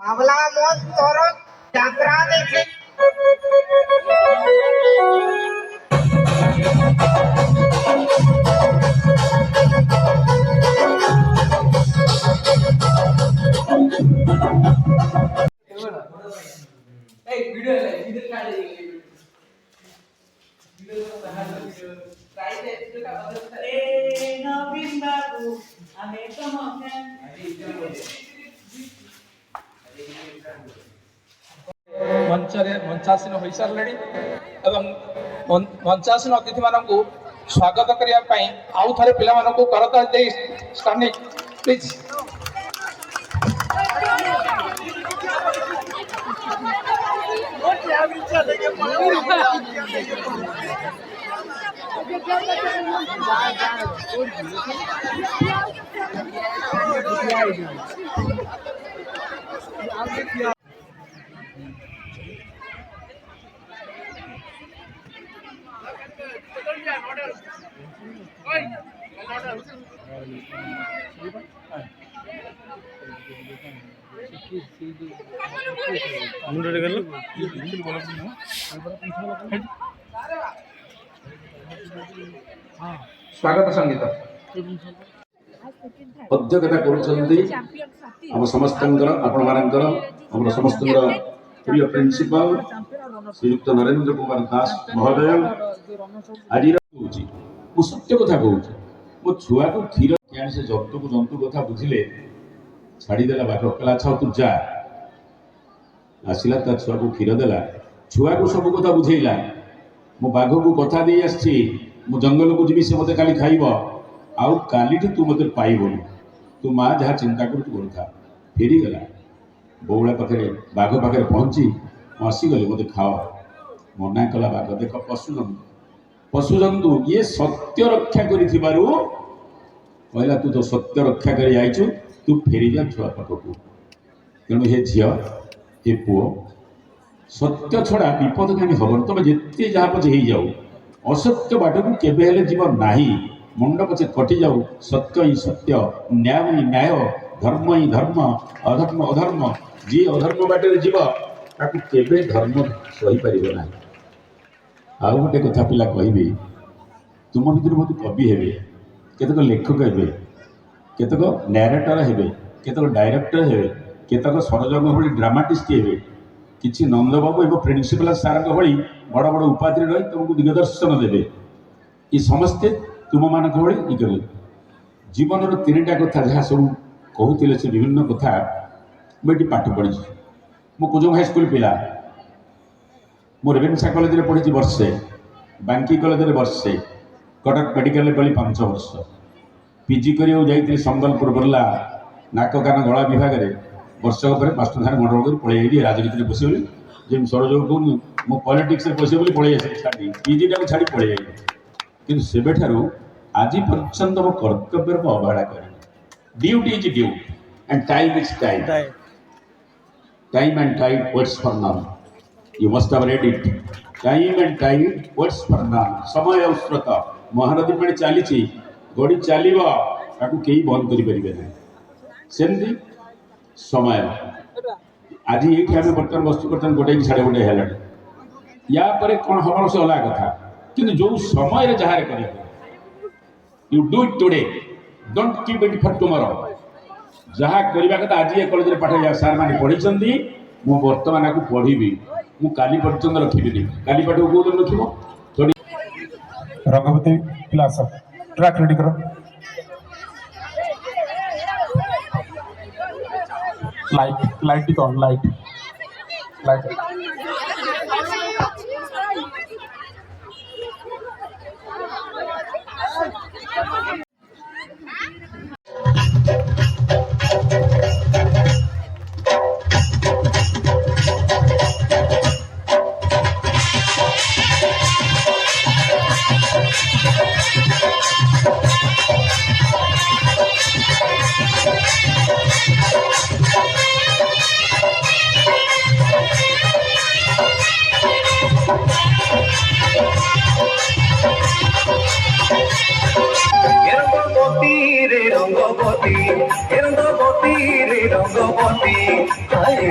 बाबला मोन तोर यात्रा देखे मंचासीन हो सारे मंचासीन अतिथि मान स्वागत करने आउ थे पिला करता स्टैंडिंग प्लीज स्वागत संगीत अध्यक्षता करुम समस्त आपण समस्त प्रिय प्रिंसिपल श्रीयुक्त नरेंद्र कुमार दास महोदय आज सत्य कथा कहूँ मो छुआ को क्षीर से जंतु को जंतु कथा बुझिले छाड़देला बाघ कहला अच्छा तू जा आसला ता छुआ को क्षीर देला छुआ को सब कथा बुझेला मो बाघ को कथा दे आसी मु जंगल को जी से मत काली खाइब आउ काली तू मत पाइबन तू माँ जहाँ चिंता कर तू था फेरीगला बौला पाखे बाघ पाखे पहुँची आसीगली मत खाओ मना कला बाघ देख पशु जंतु ये सत्य रक्षा कहला तू तो सत्य रक्षा कर आईचु तू फेरी जा छुआ पाखक तेणु हे झील हे पुओ सत्य छड़ा विपद कहीं हम तुम जिते जहाँ पचे हो जाऊ असत्य बाट को केबे हेले जीवन नाही मुंड पचे कटि जाऊ सत्य ही सत्य न्याय ही न्याय धर्म ही धर्म अधर्म अधर्म जी अधर्म बाटे जीव ताकू केबे धर्म सही पारिबो नाही। आउ गोटे कथा पिला कहबी तुम भीतर बहुत कवि हेबे केतक लेखक हेबे केतक नैरेटर हेबे केतक डायरेक्टर हेबे केतक सरजंग भली ड्रामाटिस्ट हेबे किछि नंदबाबू एवं प्रिंसिपल सार भली बड़ बड़ उपाधि रही तुमको दिग्दर्शन देवे ये समस्ते तुम मान भली ये जीवन तीनटा कथा जहाँ सब कहते से विभिन्न कथा मुझे पाठ पढ़ी मो कुजंग हाईस्कल पिला मो रेवेन्सा कॉलेज में पढ़ी वर्षे बांकी कॉलेज में वर्षे कटक मेडिकल में पढ़ी 5 वर्ष पीजी कर संबलपुर बर्ला नाक कान गला विभाग में वर्षक पर मास्टर मंडल कर पलि राजनीति में पशिगली जमी सरजोग कहूँ मो पॉलिटिक्स में पशे पलि छाड़ी पीजीटा को छाड़ी पलि कि से आज पर्यंत मो कर्तव्य को अवहेला कर duty is due and time is time time and time words for now you must have read it time and time words for now समय औस्रत महानदी पानी चली गड़ी चलो ताकू कहीं बंद करें सेमती समय आज ये बर्तमान बस्तु बर्तमान गोटे साढ़े गोटे है या कौन हम से अलग कथा कि जो समय जहाँ कर you do it today don't keep it for tomorrow जहाँ करवा कथा आज ये कॉलेज पाठ सार मैंने पढ़ी मु बर्तमान आपको पढ़ी मु काली पर्यंत रखी काली पाठ को दिन रख रंगवती क्लास ट्रैक रेडी करो light light on light light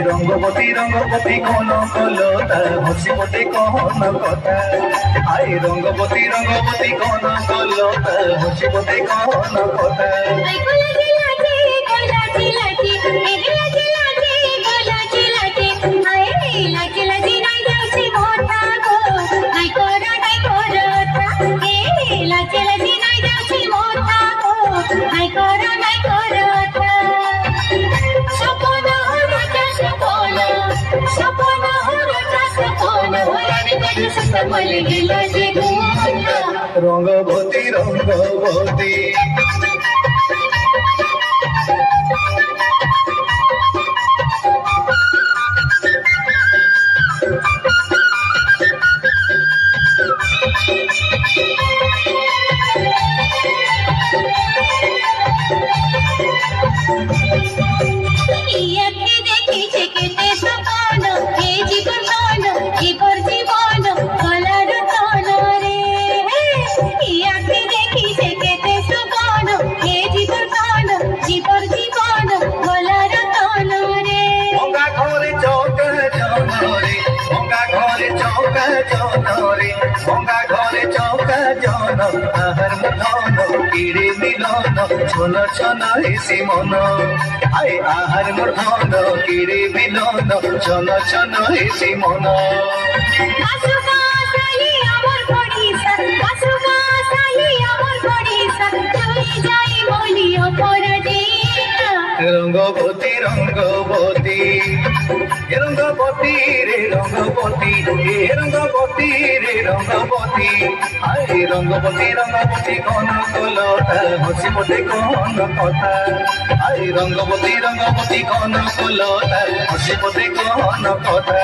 Rangabati Rangabati কোন কলতা হসি পথে কহন কথা আই রঙ্গবতী রঙ্গবতী কোন কলতা হসি পথে কহন কথা রঙ্গবতী রঙ্গবতী ভঙ্গা ঘরে চৌকা জন আহার মধন কিরে মিলন ছন ছন হেসি মন আয় আহার মধন কিরে মিলন ছন ছন হেসি মন রঙ্গবতী রঙ্গবতী রঙ্গবতী রে রঙ্গবতী রঙ্গবতী রে রঙ্গবতী আরে রঙ্গবতী রঙ্গবতী কোন কলতা হসি পথে কোন কথা আরে রঙ্গবতী রঙ্গবতী কোন কলতা হসি পথে কোন কথা